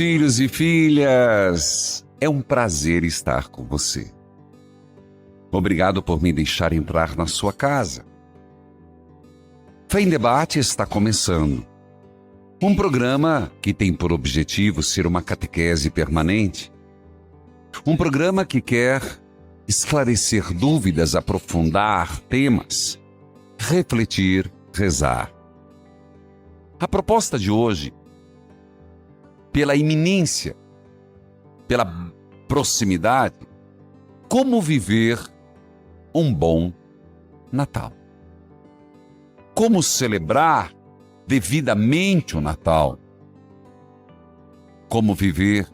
filhos e filhas, é um prazer estar com você. Obrigado por me deixar entrar na sua casa. Fé em Debate está começando. Um programa que tem por objetivo ser uma catequese permanente. Um programa que quer esclarecer dúvidas, aprofundar temas, refletir, rezar. A proposta de hoje, pela iminência, pela proximidade, como viver um bom Natal. Como celebrar devidamente o Natal. Como viver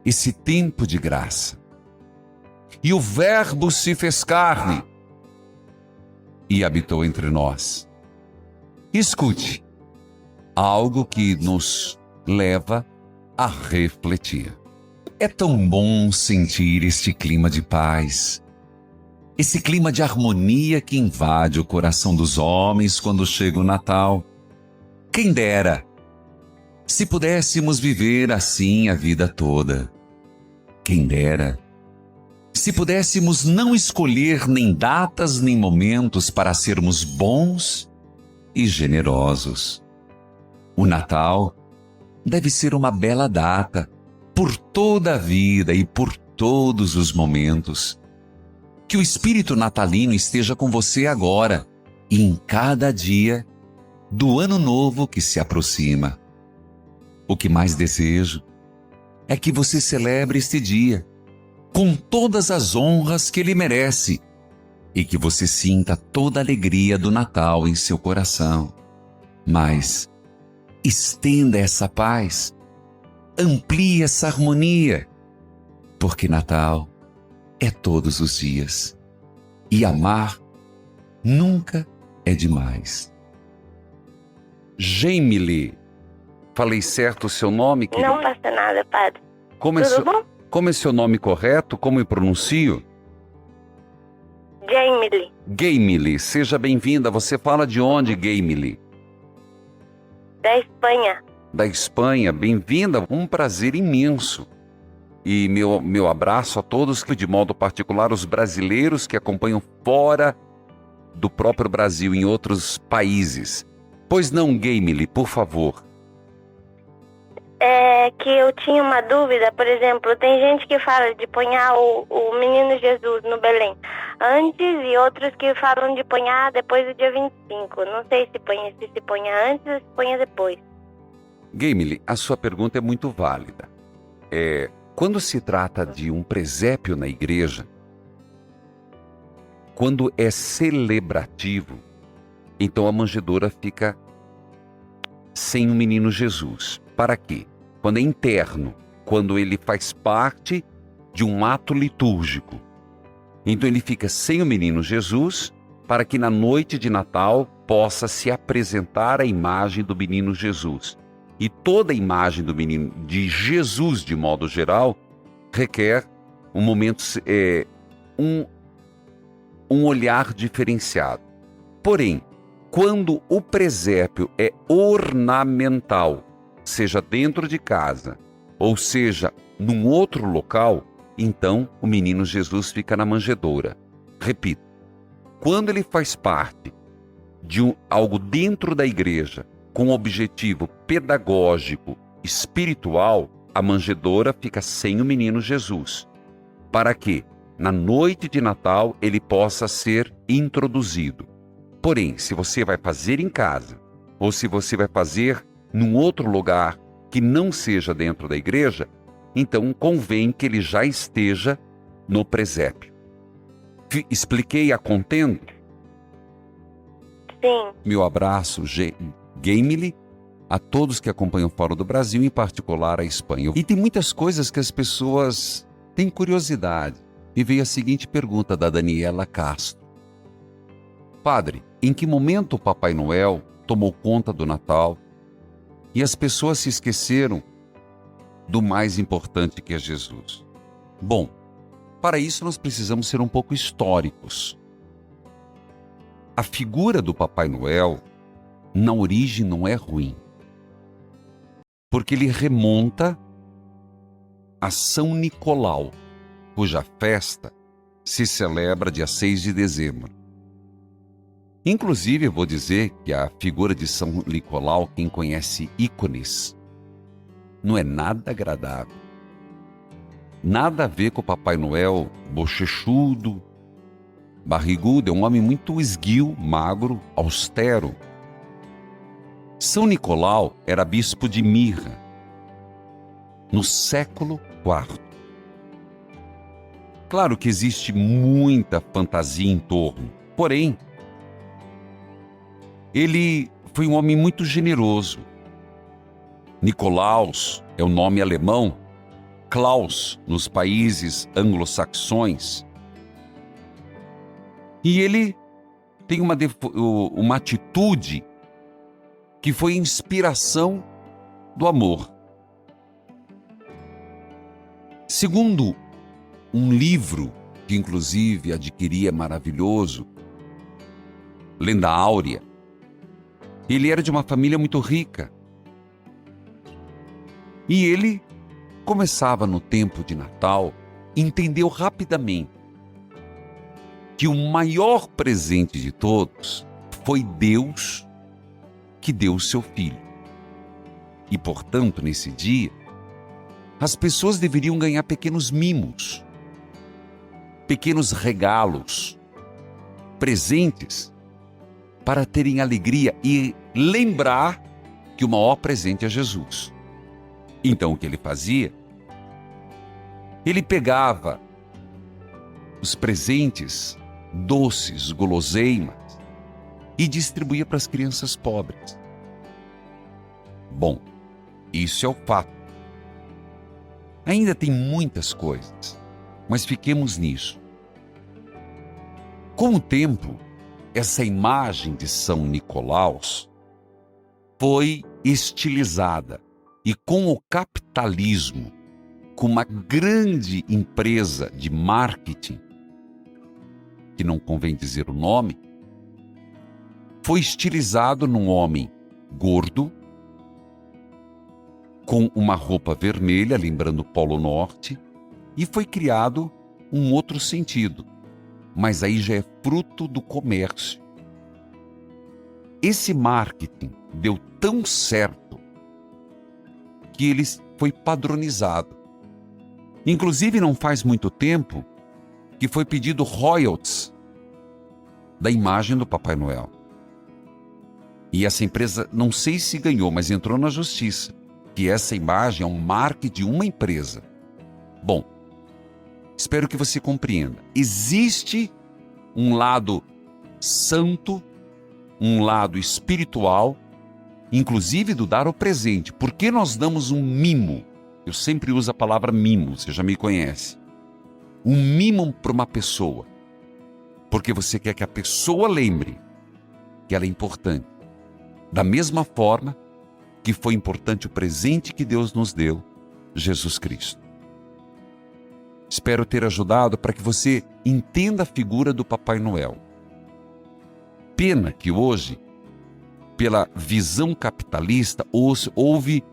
esse tempo de graça. E o Verbo se fez carne e habitou entre nós. Escute, algo que nos leva a refletir. É tão bom sentir este clima de paz, esse clima de harmonia que invade o coração dos homens quando chega o Natal. Quem dera, se pudéssemos viver assim a vida toda. Quem dera, se pudéssemos não escolher nem datas nem momentos para sermos bons e generosos. O Natal deve ser uma bela data, por toda a vida e por todos os momentos. Que o espírito natalino esteja com você agora e em cada dia do ano novo que se aproxima. O que mais desejo é que você celebre este dia com todas as honras que ele merece e que você sinta toda a alegria do Natal em seu coração. Mas estenda essa paz, amplie essa harmonia, porque Natal é todos os dias e amar nunca é demais. Jamile, falei certo o seu nome? Querido? Não passa nada, padre. Tudo bom? Como é seu nome correto? Como eu pronuncio? Jamile. Jamile, seja bem-vinda. Você fala de onde, Jamile? Da Espanha. Da Espanha, bem-vinda. Um prazer imenso. E meu abraço a todos, de modo particular os brasileiros que acompanham fora do próprio Brasil, em outros países. Pois não, Jamile, por favor. É que eu tinha uma dúvida, por exemplo, tem gente que fala de ponhar o menino Jesus no Belém antes e outros que falam de ponhar depois do dia 25. Não sei se ponha antes ou se ponha depois. Jamile, a sua pergunta é muito válida. Quando se trata de um presépio na igreja, quando é celebrativo, então a manjedoura fica sem o menino Jesus. Para quê? Quando é interno, quando ele faz parte de um ato litúrgico. Então ele fica sem o menino Jesus, para que na noite de Natal possa se apresentar a imagem do menino Jesus. E toda a imagem do menino, de Jesus de modo geral, requer um momento, um olhar diferenciado. Porém, quando o presépio é ornamental, seja dentro de casa, ou seja, num outro local, então o menino Jesus fica na manjedoura. Repito, quando ele faz parte de algo dentro da igreja, com objetivo pedagógico, espiritual, a manjedoura fica sem o menino Jesus. Para que, na noite de Natal, ele possa ser introduzido. Porém, se você vai fazer em casa, ou se você vai fazer num outro lugar que não seja dentro da igreja, então convém que ele já esteja no presépio. Expliquei a contento? Sim. Meu abraço, Jamile, a todos que acompanham fora do Brasil, em particular a Espanha. E tem muitas coisas que as pessoas têm curiosidade. E veio a seguinte pergunta da Daniela Castro. Padre, em que momento o Papai Noel tomou conta do Natal e as pessoas se esqueceram do mais importante que é Jesus? Bom, para isso nós precisamos ser um pouco históricos. A figura do Papai Noel, na origem, não é ruim, porque ele remonta a São Nicolau, cuja festa se celebra dia 6 de dezembro. Inclusive, eu vou dizer que a figura de São Nicolau, quem conhece ícones, não é nada agradável. Nada a ver com o Papai Noel bochechudo, barrigudo, é um homem muito esguio, magro, austero. São Nicolau era bispo de Mirra, no século IV. Claro que existe muita fantasia em torno, porém, ele foi um homem muito generoso. Nicolaus é o nome alemão, Klaus nos países anglo-saxões. E ele tem uma atitude que foi inspiração do amor. Segundo um livro que inclusive adquiri, é maravilhoso, Lenda Áurea, ele era de uma família muito rica. E ele começava no tempo de Natal, entendeu rapidamente que o maior presente de todos foi Deus que deu o seu filho. E, portanto, nesse dia, as pessoas deveriam ganhar pequenos mimos, pequenos regalos, presentes, para terem alegria e lembrar que o maior presente é Jesus. Então, o que ele fazia? Ele pegava os presentes, doces, guloseimas, e distribuía para as crianças pobres. Bom, isso é o fato. Ainda tem muitas coisas, mas fiquemos nisso. Com o tempo, essa imagem de São Nicolaus foi estilizada e com o capitalismo, com uma grande empresa de marketing, que não convém dizer o nome, foi estilizado num homem gordo, com uma roupa vermelha, lembrando o Polo Norte, e foi criado um outro sentido, mas aí já é fruto do comércio. Esse marketing deu tão certo que ele foi padronizado. Inclusive, não faz muito tempo que foi pedido royalties da imagem do Papai Noel. E essa empresa, não sei se ganhou, mas entrou na justiça, que essa imagem é um marketing de uma empresa. Bom, espero que você compreenda. Existe um lado santo, um lado espiritual, inclusive do dar o presente. Por que nós damos um mimo? Eu sempre uso a palavra mimo, você já me conhece. Um mimo para uma pessoa. Porque você quer que a pessoa lembre que ela é importante. Da mesma forma que foi importante o presente que Deus nos deu, Jesus Cristo. Espero ter ajudado para que você entenda a figura do Papai Noel. Pena que hoje, pela visão capitalista, houve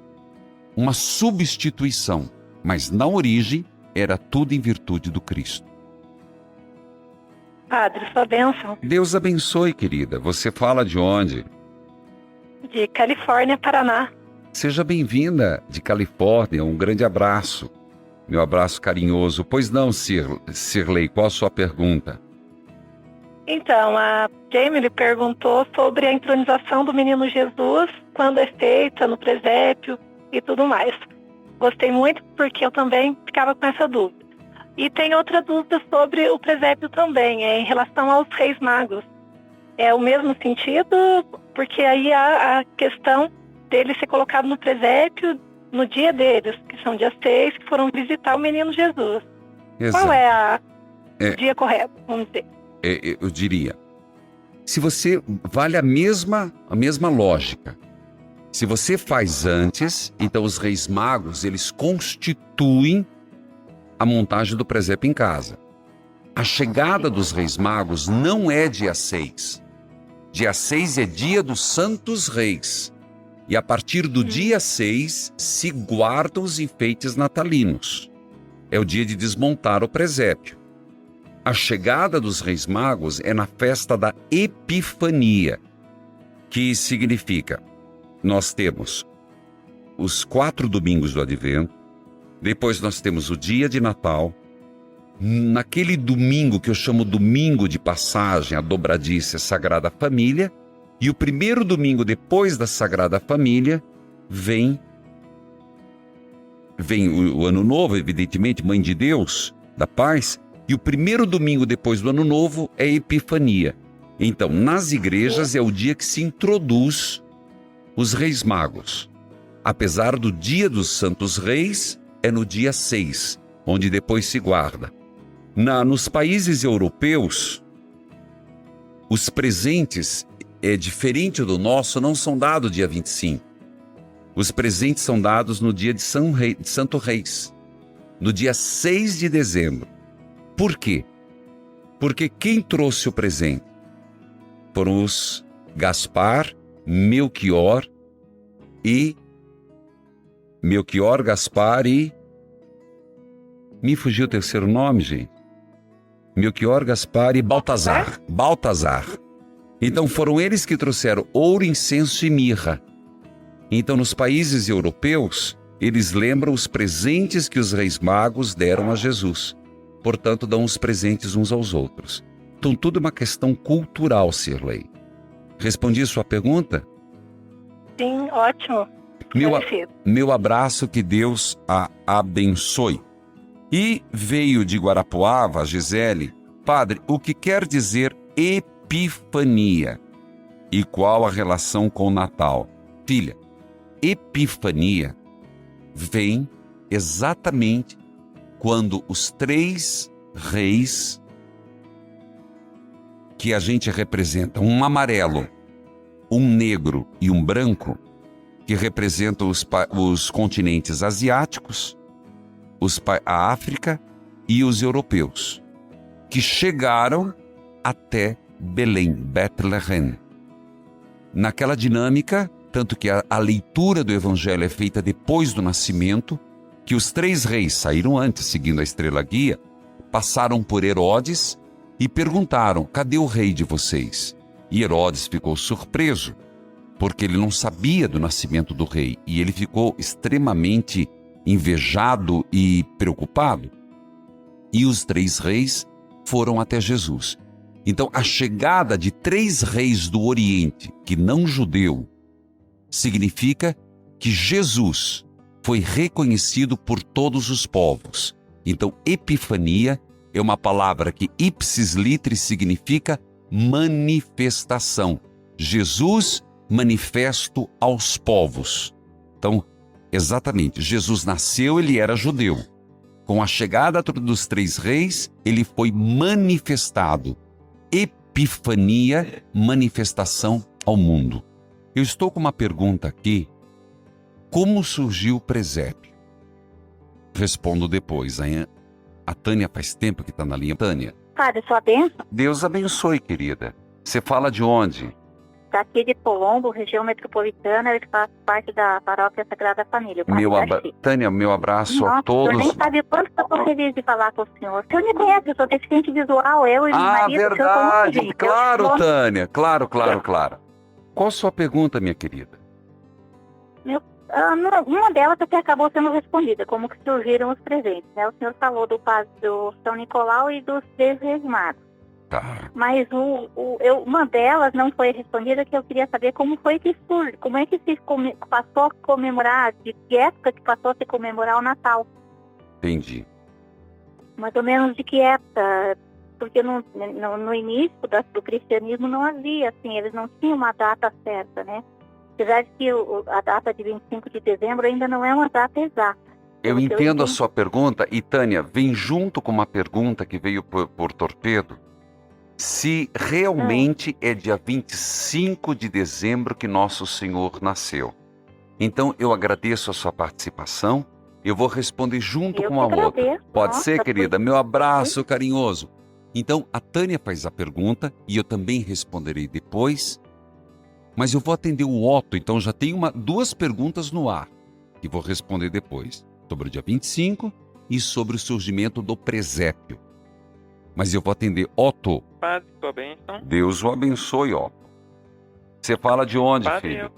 uma substituição, mas na origem era tudo em virtude do Cristo. Padre, sua bênção. Deus abençoe, querida. Você fala de onde? De Califórnia, Paraná. Seja bem-vinda de Califórnia. Um grande abraço. Meu abraço carinhoso. Pois não, Cirlei, qual a sua pergunta? Então, a Jamie perguntou sobre a entronização do menino Jesus, quando é feita no presépio e tudo mais. Gostei muito porque eu também ficava com essa dúvida. E tem outra dúvida sobre o presépio também, em relação aos reis magos. É o mesmo sentido, porque aí há a questão dele ser colocado no presépio no dia deles, que são dia 6, que foram visitar o menino Jesus. Exato. Qual é o dia correto, vamos dizer? Eu diria, se você vale a mesma lógica. Se você faz antes, então os reis magos, eles constituem a montagem do presépio em casa. A chegada dos reis magos não é dia 6. Dia 6 é dia dos santos reis. E a partir do dia 6 se guardam os enfeites natalinos. é o dia de desmontar o presépio. A chegada dos Reis Magos é na festa da Epifania, que significa, nós temos os 4 domingos do Advento, depois nós temos o dia de Natal, naquele domingo que eu chamo domingo de passagem, a dobradiça Sagrada Família, e o primeiro domingo depois da Sagrada Família vem o Ano Novo, evidentemente, Mãe de Deus, da Paz, e o primeiro domingo depois do Ano Novo é Epifania. Então, nas igrejas é o dia que se introduz os Reis Magos. Apesar do dia dos Santos Reis, é no dia 6, onde depois se guarda. Nos países europeus, os presentes, diferente do nosso, não são dados dia 25. Os presentes são dados no dia de Santo Reis, no dia 6 de dezembro. Por quê? Porque quem trouxe o presente foram os Gaspar, Melchior, Gaspar e... Me fugiu o terceiro nome, gente. Melchior, Gaspar e Baltazar. Então foram eles que trouxeram ouro, incenso e mirra. Então nos países europeus, eles lembram os presentes que os Reis Magos deram a Jesus. Portanto, dão os presentes uns aos outros. Então tudo é uma questão cultural, Cirlei. Respondi a sua pergunta? Sim, ótimo. Meu abraço, que Deus a abençoe. E veio de Guarapuava, a Gisele: Padre, o que quer dizer Epifania? E qual a relação com o Natal? Filha, Epifania vem exatamente quando os 3 reis, que a gente representa, um amarelo, um negro e um branco, que representam os continentes asiáticos, a África e os europeus, que chegaram até Belém, Bethlehem. Naquela dinâmica, tanto que a leitura do Evangelho é feita depois do nascimento, que os 3 reis saíram antes, seguindo a estrela guia, passaram por Herodes e perguntaram: cadê o rei de vocês? E Herodes ficou surpreso, porque ele não sabia do nascimento do rei, e ele ficou extremamente invejado e preocupado. E os 3 reis foram até Jesus. Então, a chegada de 3 reis do Oriente, que não judeu, significa que Jesus foi reconhecido por todos os povos. Então, Epifania é uma palavra que ipsis litteris significa manifestação. Jesus manifesto aos povos. Então, exatamente, Jesus nasceu, ele era judeu. Com a chegada dos 3 reis, ele foi manifestado. Epifania, manifestação ao mundo. Eu estou com uma pergunta aqui: como surgiu o presépio? Respondo depois. A Tânia faz tempo que está na linha. Tânia. Padre, sua bênção? Deus abençoe, querida. Você fala de onde? Daqui de Colombo, região metropolitana, eu faço parte da Paróquia Sagrada Família. Tânia, meu abraço a todos. O senhor nem sabe quanto eu estou feliz de falar com o senhor. O senhor me conhece, eu sou deficiente visual, eu e meu marido. Verdade, claro, Tânia, claro. Qual a sua pergunta, minha querida? Uma delas até acabou sendo respondida, como que surgiram os presentes, né? O senhor falou do São Nicolau e dos 3 Reis Magos. Tá. Mas uma delas não foi respondida, que eu queria saber como foi que surgiu, como é que se passou a comemorar, de que época que passou a se comemorar o Natal. Entendi. Mais ou menos de que época, porque no início do cristianismo não havia, assim, eles não tinham uma data certa, né? Apesar de que a data de 25 de dezembro ainda não é uma data exata. Eu entendo a sua pergunta, e Tânia, vem junto com uma pergunta que veio por torpedo, se realmente é dia 25 de dezembro que Nosso Senhor nasceu. Então, eu agradeço a sua participação, eu vou responder junto com a outra. Pode ser, querida? Meu abraço carinhoso. Então, a Tânia faz a pergunta, e eu também responderei depois, mas eu vou atender o Otto, então já tenho 2 perguntas no ar, que vou responder depois, sobre o dia 25 e sobre o surgimento do presépio. Mas eu vou atender Otto. Padre, sua bênção. Deus o abençoe, Otto. Você fala de onde, Padre, filho?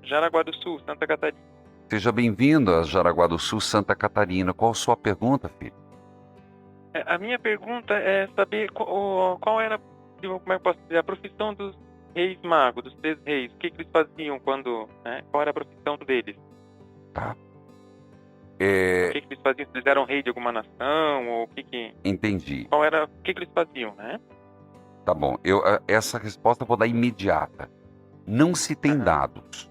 Jaraguá do Sul, Santa Catarina. Seja bem-vindo a Jaraguá do Sul, Santa Catarina. Qual a sua pergunta, filho? A minha pergunta é saber qual era, como é que eu posso dizer, a profissão dos reis magos, dos 3 reis. O que eles faziam quando, né? Qual era a profissão deles? Tá. O que eles faziam? Se eles eram rei de alguma nação? Ou Entendi. o que eles faziam, né? Tá bom. Essa resposta eu vou dar imediata. Não se tem dados.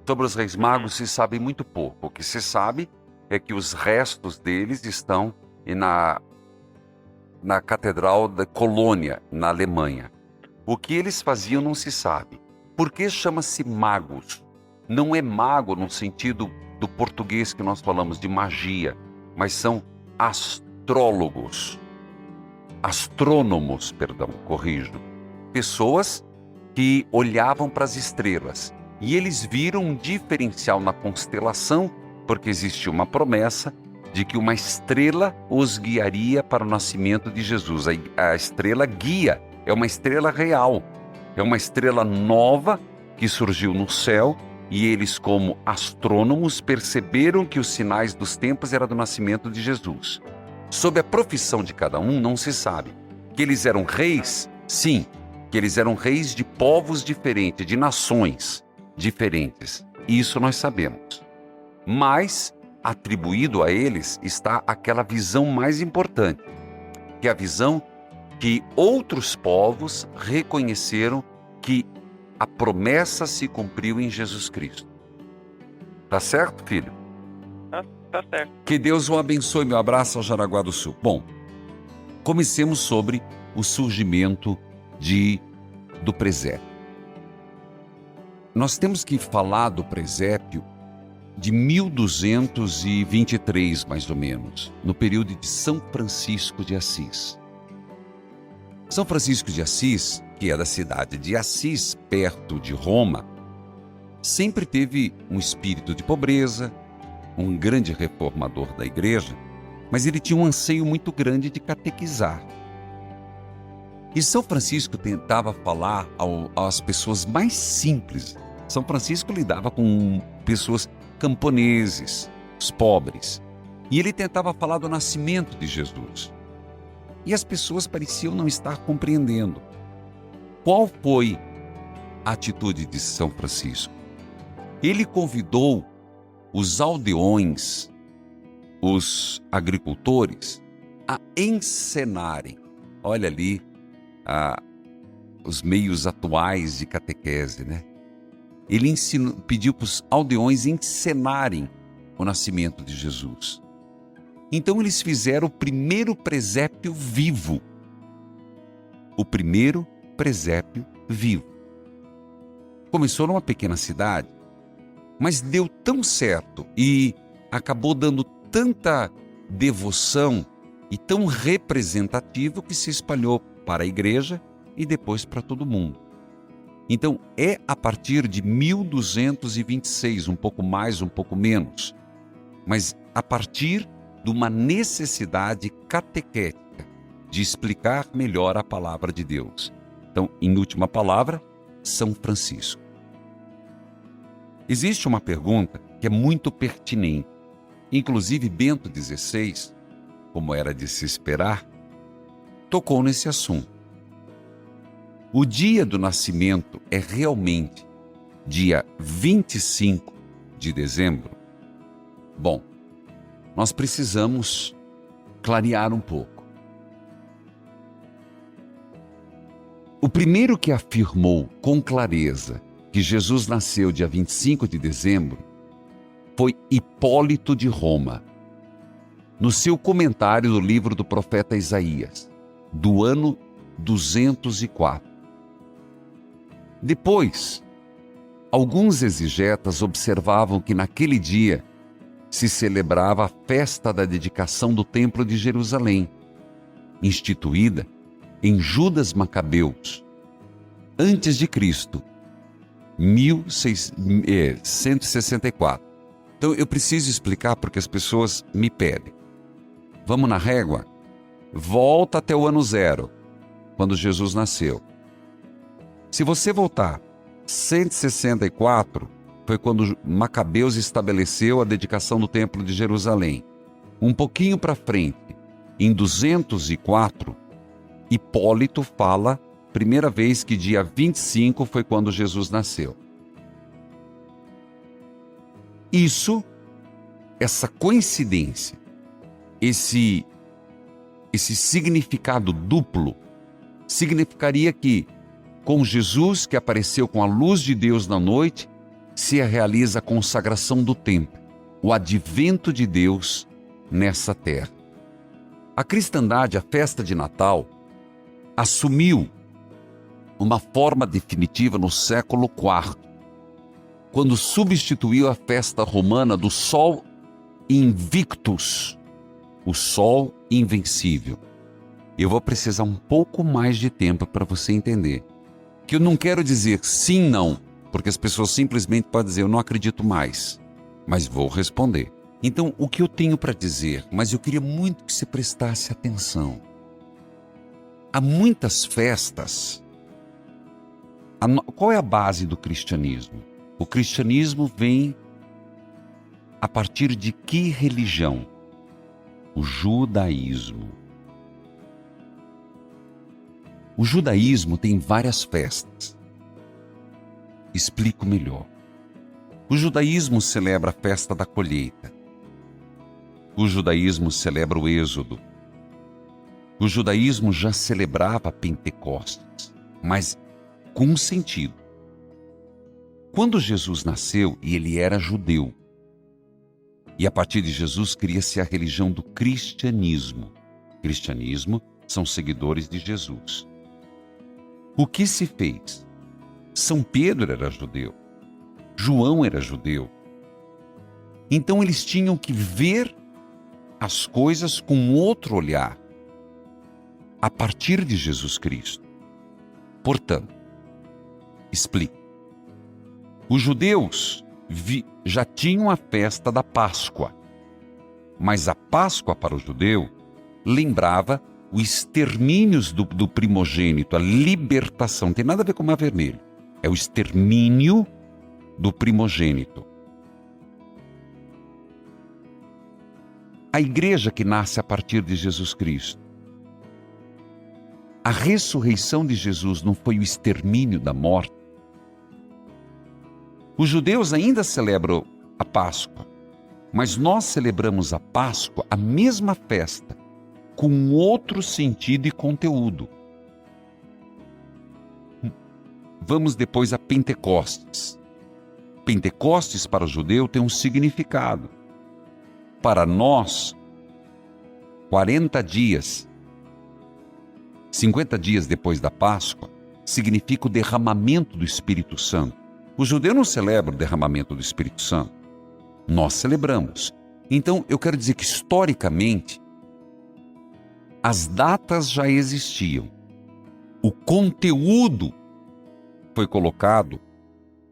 Sobre os reis magos se sabe muito pouco. O que se sabe é que os restos deles estão na Catedral da Colônia, na Alemanha. O que eles faziam não se sabe. Por que chama-se magos? Não é mago no sentido do português que nós falamos de magia, mas são astrólogos. Astrônomos, corrijo. Pessoas que olhavam para as estrelas. E eles viram um diferencial na constelação, porque existia uma promessa de que uma estrela os guiaria para o nascimento de Jesus. A estrela guia, é uma estrela real, é uma estrela nova que surgiu no céu, e eles, como astrônomos, perceberam que os sinais dos tempos eram do nascimento de Jesus. Sobre a profissão de cada um, não se sabe. Que eles eram reis? Sim, que eles eram reis de povos diferentes, de nações diferentes. Isso nós sabemos. Mas, atribuído a eles, está aquela visão mais importante, que é a visão que outros povos reconheceram que a promessa se cumpriu em Jesus Cristo. Tá certo, filho? Tá certo. Que Deus o abençoe. Meu abraço ao Jaraguá do Sul. Bom, comecemos sobre o surgimento do presépio. Nós temos que falar do presépio de 1223, mais ou menos, no período de São Francisco de Assis. São Francisco de Assis, que é da cidade de Assis, perto de Roma, sempre teve um espírito de pobreza, um grande reformador da igreja, mas ele tinha um anseio muito grande de catequizar. E São Francisco tentava falar às pessoas mais simples. São Francisco lidava com pessoas camponeses, os pobres, e ele tentava falar do nascimento de Jesus. E as pessoas pareciam não estar compreendendo. Qual foi a atitude de São Francisco? Ele convidou os aldeões, os agricultores, a encenarem. Olha ali os meios atuais de catequese, né? Ele pediu para os aldeões encenarem o nascimento de Jesus. Então eles fizeram o primeiro presépio vivo. O primeiro presépio vivo. Começou numa pequena cidade, mas deu tão certo e acabou dando tanta devoção e tão representativo que se espalhou para a igreja e depois para todo mundo. Então é a partir de 1226, um pouco mais, um pouco menos, mas a partir de uma necessidade catequética de explicar melhor a palavra de Deus. Então, em última palavra, São Francisco. Existe uma pergunta que é muito pertinente. Inclusive, Bento XVI, como era de se esperar, tocou nesse assunto. O dia do nascimento é realmente dia 25 de dezembro? Bom, nós precisamos clarear um pouco. O primeiro que afirmou com clareza que Jesus nasceu dia 25 de dezembro foi Hipólito de Roma, no seu comentário do livro do profeta Isaías, do ano 204. Depois, alguns exegetas observavam que naquele dia se celebrava a festa da dedicação do Templo de Jerusalém, instituída em Judas Macabeus, antes de Cristo, 1164. Então eu preciso explicar porque as pessoas me pedem. Vamos na régua? Volta até o ano 0, quando Jesus nasceu. Se você voltar 164, foi quando Macabeus estabeleceu a dedicação do Templo de Jerusalém. Um pouquinho para frente, em 204, Hipólito fala, primeira vez que dia 25 foi quando Jesus nasceu. Essa coincidência, esse significado duplo, significaria que, com Jesus que apareceu com a luz de Deus na noite, se realiza a consagração do templo, o advento de Deus nessa terra. A cristandade, a festa de Natal, assumiu uma forma definitiva no século IV, quando substituiu a festa romana do Sol Invictus, o Sol Invencível. Eu vou precisar um pouco mais de tempo para você entender que eu não quero dizer sim, não, porque as pessoas simplesmente podem dizer eu não acredito mais, mas vou responder. Então, o que eu tenho para dizer, mas eu queria muito que você prestasse atenção. Há muitas festas. Qual é a base do cristianismo? O cristianismo vem a partir de que religião? O judaísmo. O judaísmo tem várias festas. Explico melhor. O judaísmo celebra a festa da colheita. O judaísmo celebra o Êxodo. O judaísmo já celebrava Pentecostes, mas com um sentido. Quando Jesus nasceu, e ele era judeu, e a partir de Jesus cria-se a religião do cristianismo. Cristianismo são seguidores de Jesus. O que se fez? São Pedro era judeu, João era judeu. Então eles tinham que ver as coisas com outro olhar, a partir de Jesus Cristo. Portanto, explico. Os judeus já tinham a festa da Páscoa, mas a Páscoa para o judeu lembrava o extermínio do primogênito, a libertação. Não tem nada a ver com o mar vermelho. É o extermínio do primogênito. A igreja que nasce a partir de Jesus Cristo. A ressurreição de Jesus não foi o extermínio da morte. Os judeus ainda celebram a Páscoa, mas nós celebramos a Páscoa, a mesma festa, com outro sentido e conteúdo. Vamos depois a Pentecostes. Pentecostes para o judeu tem um significado. Para nós, 40 dias, 50 dias depois da Páscoa, significa o derramamento do Espírito Santo. O judeu não celebra o derramamento do Espírito Santo. Nós celebramos. Então, eu quero dizer que, historicamente, as datas já existiam. O conteúdo foi colocado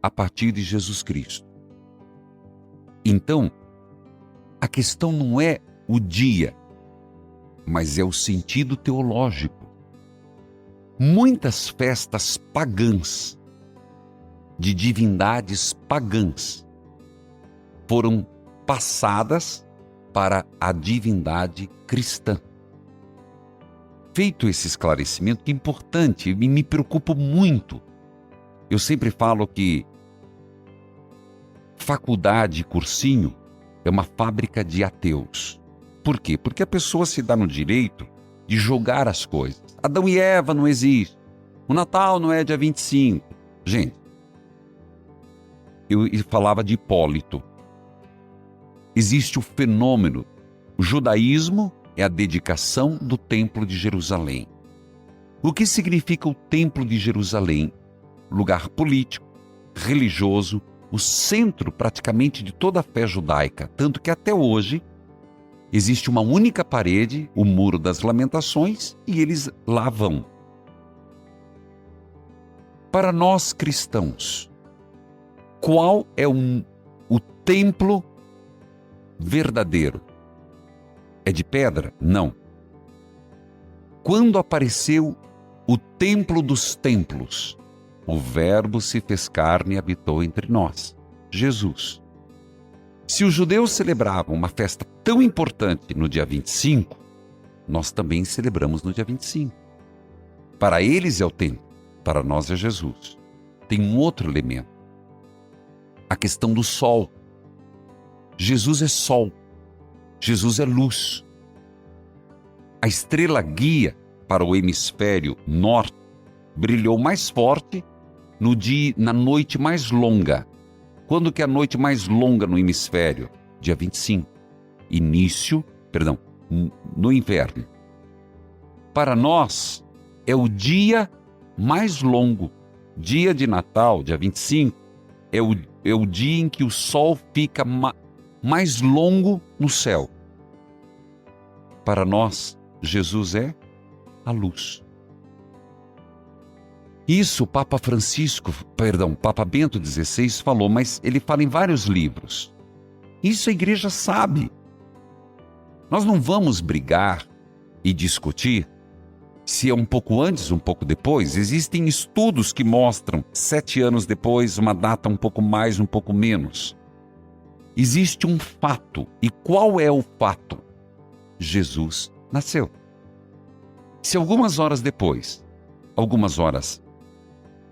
a partir de Jesus Cristo. Então, a questão não é o dia, mas é o sentido teológico. Muitas festas pagãs, de divindades pagãs, foram passadas para a divindade cristã. Feito esse esclarecimento, que é importante, me preocupo muito. Eu sempre falo que faculdade, cursinho, é uma fábrica de ateus. Por quê? Porque a pessoa se dá no direito de jogar as coisas. Adão e Eva não existe. O Natal não é dia 25. Gente, eu falava de Hipólito. Existe o fenômeno. O judaísmo é a dedicação do Templo de Jerusalém. O que significa o Templo de Jerusalém? Lugar político, religioso, o centro praticamente de toda a fé judaica, tanto que até hoje existe uma única parede, o Muro das Lamentações, e eles lá vão. Para nós cristãos, qual é o templo verdadeiro? é de pedra? Não. Quando apareceu o templo dos templos, o Verbo se fez carne e habitou entre nós, Jesus. Se os judeus celebravam uma festa tão importante no dia 25, nós também celebramos no dia 25. Para eles é o templo, para nós é Jesus. Tem um outro elemento. A questão do sol. Jesus é sol. Jesus é luz. A estrela guia para o hemisfério norte brilhou mais forte na noite mais longa. Quando que é a noite mais longa no hemisfério? Dia 25. No inverno. Para nós, é o dia mais longo. Dia de Natal, dia 25, é o dia em que o sol fica mais longo no céu. Para nós, Jesus é a luz. Isso Papa Bento XVI falou, mas ele fala em vários livros. Isso a igreja sabe. Nós não vamos brigar e discutir se é um pouco antes, um pouco depois. Existem estudos que mostram 7 anos depois, uma data um pouco mais, um pouco menos. Existe um fato. E qual é o fato? Jesus nasceu. Se algumas horas depois, algumas horas,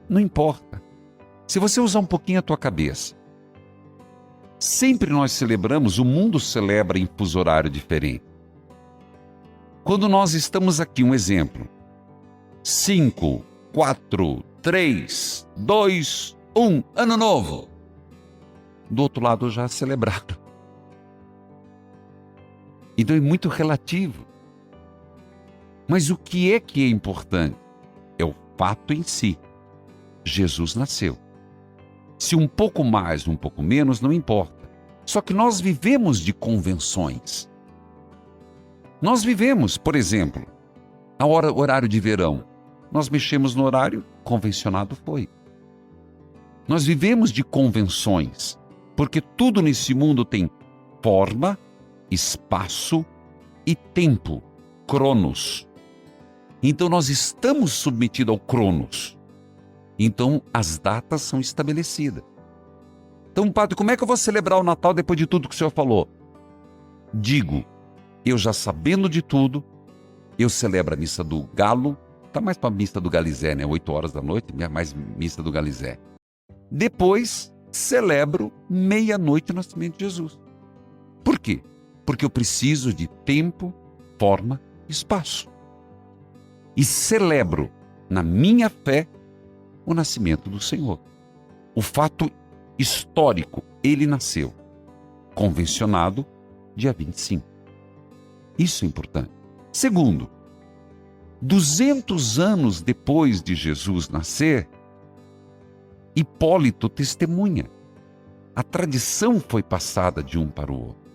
não importa. Se você usar um pouquinho a tua cabeça, sempre nós celebramos, o mundo celebra em fuso horário diferente. Quando nós estamos aqui, um exemplo, 5, 4, 3, 2, 1, Ano Novo. Do outro lado já celebraram. Então é muito relativo. Mas o que é importante? É o fato em si. Jesus nasceu. Se um pouco mais, um pouco menos, não importa. Só que nós vivemos de convenções. Nós vivemos, por exemplo, horário de verão. Nós mexemos no horário, convencionado foi. Nós vivemos de convenções, porque tudo nesse mundo tem forma, espaço e tempo, cronos. Então nós estamos submetidos ao cronos. Então as datas são estabelecidas. Então, padre, como é que eu vou celebrar o Natal depois de tudo que o senhor falou? Digo, eu já sabendo de tudo, eu celebro a missa do Galo, tá mais para a missa do Galizé, né? 8 horas da noite, mais missa do Galizé. Depois, celebro meia-noite o nascimento de Jesus. Por quê? Porque eu preciso de tempo, forma, espaço. E celebro, na minha fé, o nascimento do Senhor. O fato histórico, ele nasceu. Convencionado, dia 25. Isso é importante. Segundo, 200 anos depois de Jesus nascer, Hipólito testemunha. A tradição foi passada de um para o outro.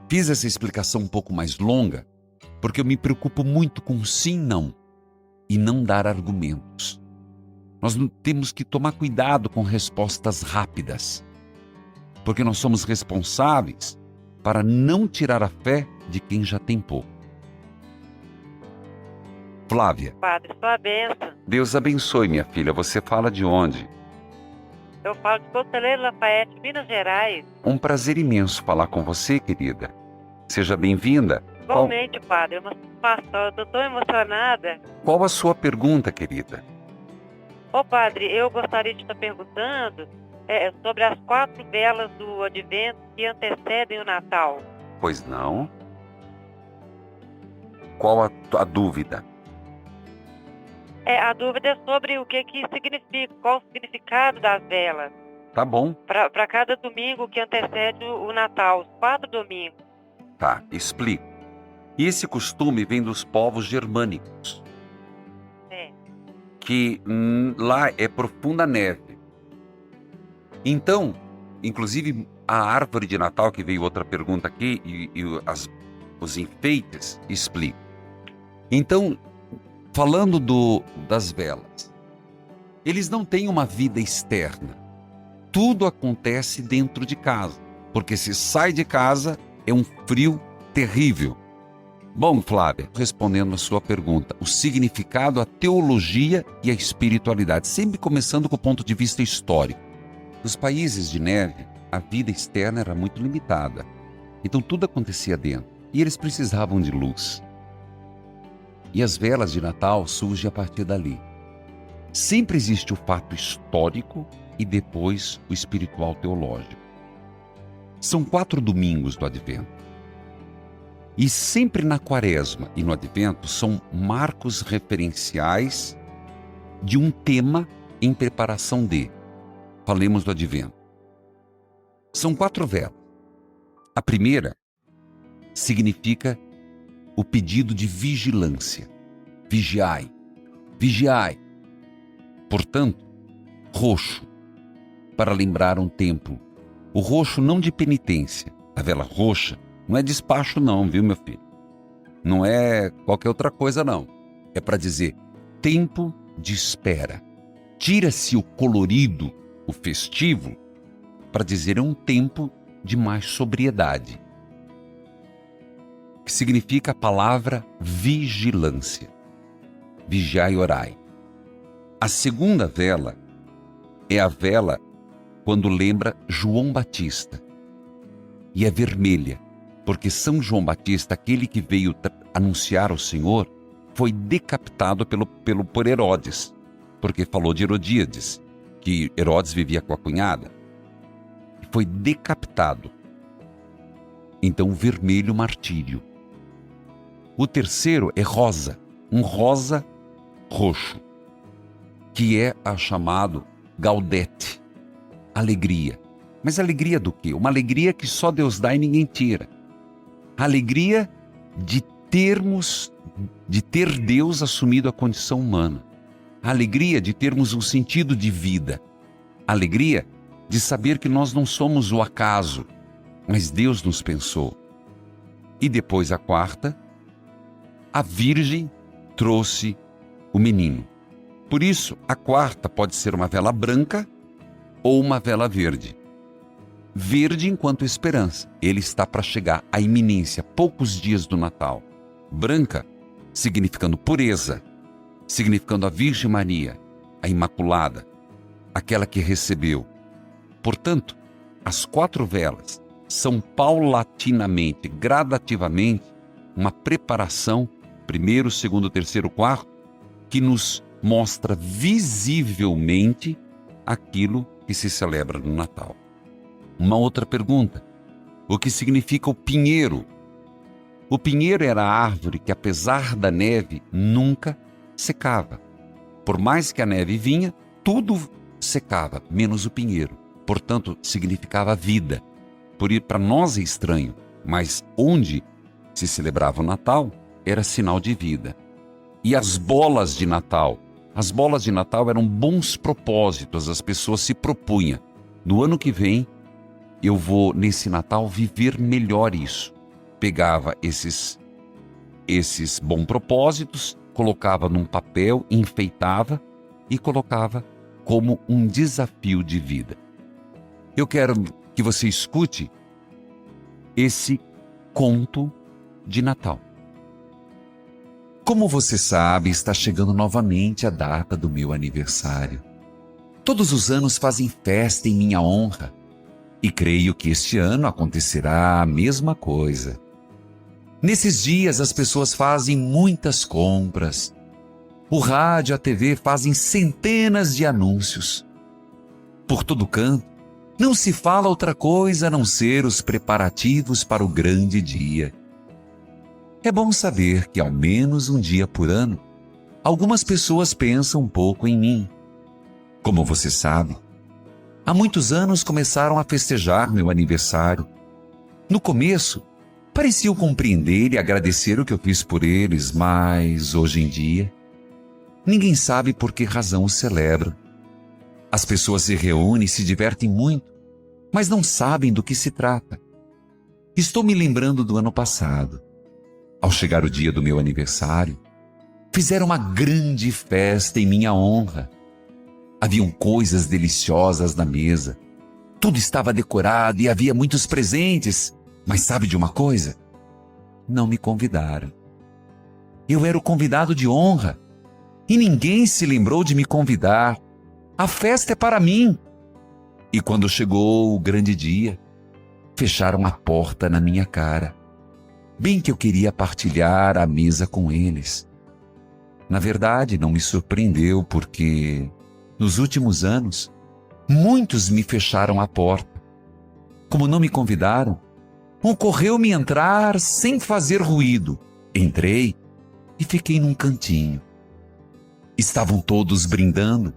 Fiz essa explicação um pouco mais longa, porque eu me preocupo muito com sim, não, e não dar argumentos. Nós temos que tomar cuidado com respostas rápidas, porque nós somos responsáveis para não tirar a fé de quem já tem pouco. Flávia. Padre, sua bênção. Deus abençoe, minha filha. Você fala de onde? Eu falo de Conselheiro Lafayette, Minas Gerais. Um prazer imenso falar com você, querida. Seja bem-vinda. Igualmente, padre. É uma satisfação. Eu estou tão emocionada. Qual a sua pergunta, querida? Ô, padre, eu gostaria de estar perguntando sobre as 4 velas do Advento que antecedem o Natal. Pois não. Qual a dúvida? A dúvida é sobre o que significa, qual o significado das velas. Tá bom. Para cada domingo que antecede o Natal, os 4 domingos. Tá, explico. E esse costume vem dos povos germânicos. Que lá é profunda neve. Então, inclusive a árvore de Natal, que veio outra pergunta aqui, e os enfeites, explico. Então, falando das velas, eles não têm uma vida externa. Tudo acontece dentro de casa, porque se sai de casa é um frio terrível. Bom, Flávia, respondendo a sua pergunta, o significado, a teologia e a espiritualidade, sempre começando com o ponto de vista histórico. Nos países de neve, a vida externa era muito limitada. Então tudo acontecia dentro. E eles precisavam de luz. E as velas de Natal surgem a partir dali. Sempre existe o fato histórico e depois o espiritual teológico. São 4 domingos do Advento. E sempre na Quaresma e no Advento são marcos referenciais de um tema em preparação de. Falemos do Advento. São 4 velas. A primeira significa o pedido de vigilância. Vigiai, vigiai. Portanto, roxo, para lembrar um tempo. O roxo não de penitência. A vela roxa não é despacho não, viu, meu filho? Não é qualquer outra coisa não. É para dizer tempo de espera. Tira-se o colorido, o festivo, para dizer é um tempo de mais sobriedade. Que significa a palavra vigilância. Vigiai e orai. A segunda vela é a vela quando lembra João Batista. E é vermelha, porque São João Batista, aquele que veio anunciar o Senhor, foi decapitado por Herodes, porque falou de Herodíades, que Herodes vivia com a cunhada. E foi decapitado. Então, vermelho, martírio. O terceiro é rosa, um rosa roxo, que é a chamado Gaudete, alegria. Mas alegria do quê? Uma alegria que só Deus dá e ninguém tira. A alegria de ter Deus assumido a condição humana. A alegria de termos um sentido de vida. A alegria de saber que nós não somos o acaso, mas Deus nos pensou. E depois a quarta, a Virgem trouxe o menino. Por isso, a quarta pode ser uma vela branca ou uma vela verde. Verde enquanto esperança. Ele está para chegar à iminência, poucos dias do Natal. Branca, significando pureza, significando a Virgem Maria, a Imaculada, aquela que recebeu. Portanto, as 4 velas são paulatinamente, gradativamente, uma preparação, primeiro, segundo, terceiro, quarto, que nos mostra visivelmente aquilo que se celebra no Natal. Uma outra pergunta: o que significa o pinheiro? O pinheiro era a árvore que, apesar da neve, nunca secava. Por mais que a neve vinha, tudo secava, menos o pinheiro. Portanto, significava vida. Para nós é estranho, mas onde se celebrava o Natal era sinal de vida. E as bolas de Natal? As bolas de Natal eram bons propósitos, as pessoas se propunham. No ano que vem, eu vou, nesse Natal, viver melhor isso. Pegava esses bons propósitos, colocava num papel, enfeitava e colocava como um desafio de vida. Eu quero que você escute esse conto de Natal. Como você sabe, está chegando novamente a data do meu aniversário. Todos os anos fazem festa em minha honra. E creio que este ano acontecerá a mesma coisa. Nesses dias as pessoas fazem muitas compras. O rádio e a TV fazem centenas de anúncios. Por todo canto, não se fala outra coisa a não ser os preparativos para o grande dia. É bom saber que ao menos um dia por ano, algumas pessoas pensam um pouco em mim. Como você sabe, há muitos anos começaram a festejar meu aniversário. No começo, pareciam compreender e agradecer o que eu fiz por eles, mas hoje em dia, ninguém sabe por que razão o celebram. As pessoas se reúnem e se divertem muito, mas não sabem do que se trata. Estou me lembrando do ano passado. Ao chegar o dia do meu aniversário, fizeram uma grande festa em minha honra. Haviam coisas deliciosas na mesa. Tudo estava decorado e havia muitos presentes. Mas sabe de uma coisa? Não me convidaram. Eu era o convidado de honra e ninguém se lembrou de me convidar. A festa é para mim. E quando chegou o grande dia, fecharam a porta na minha cara. Bem que eu queria partilhar a mesa com eles. Na verdade, não me surpreendeu porque, nos últimos anos, muitos me fecharam a porta. Como não me convidaram, ocorreu-me entrar sem fazer ruído. Entrei e fiquei num cantinho. Estavam todos brindando.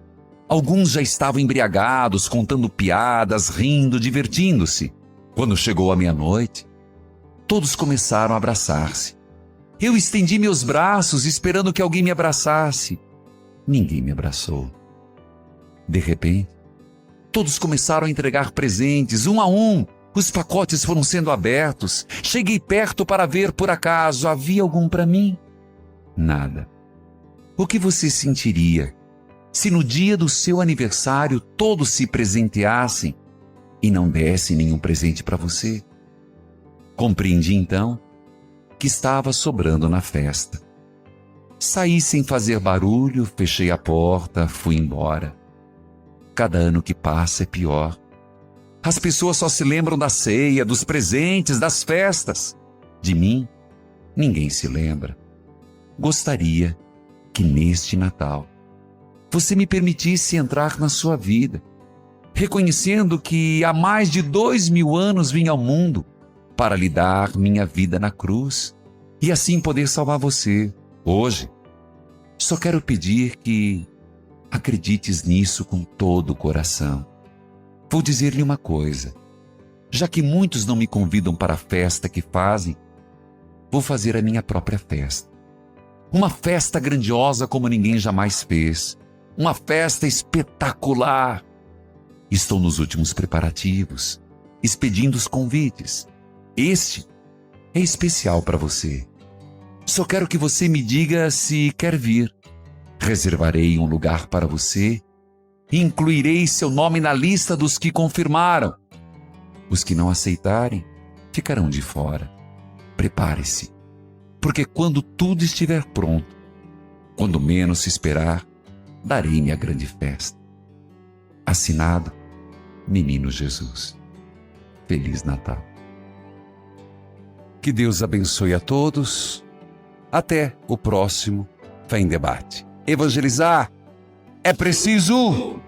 Alguns já estavam embriagados, contando piadas, rindo, divertindo-se. Quando chegou a meia-noite, todos começaram a abraçar-se. Eu estendi meus braços esperando que alguém me abraçasse. Ninguém me abraçou. De repente, todos começaram a entregar presentes, um a um. Os pacotes foram sendo abertos. Cheguei perto para ver, por acaso, havia algum para mim? Nada. O que você sentiria se no dia do seu aniversário todos se presenteassem e não dessem nenhum presente para você? Compreendi então que estava sobrando na festa. Saí sem fazer barulho, fechei a porta, fui embora. Cada ano que passa é pior. As pessoas só se lembram da ceia, dos presentes, das festas. De mim, ninguém se lembra. Gostaria que neste Natal você me permitisse entrar na sua vida, reconhecendo que há mais de 2000 anos vim ao mundo para lhe dar minha vida na cruz e assim poder salvar você. Hoje, só quero pedir que acredites nisso com todo o coração. Vou dizer-lhe uma coisa. Já que muitos não me convidam para a festa que fazem, vou fazer a minha própria festa. Uma festa grandiosa como ninguém jamais fez. Uma festa espetacular. Estou nos últimos preparativos, expedindo os convites. Este é especial para você. Só quero que você me diga se quer vir. Reservarei um lugar para você e incluirei seu nome na lista dos que confirmaram. Os que não aceitarem ficarão de fora. Prepare-se, porque quando tudo estiver pronto, quando menos se esperar, darei minha grande festa. Assinado, Menino Jesus. Feliz Natal. Que Deus abençoe a todos. Até o próximo Fé em Debate. Evangelizar é preciso.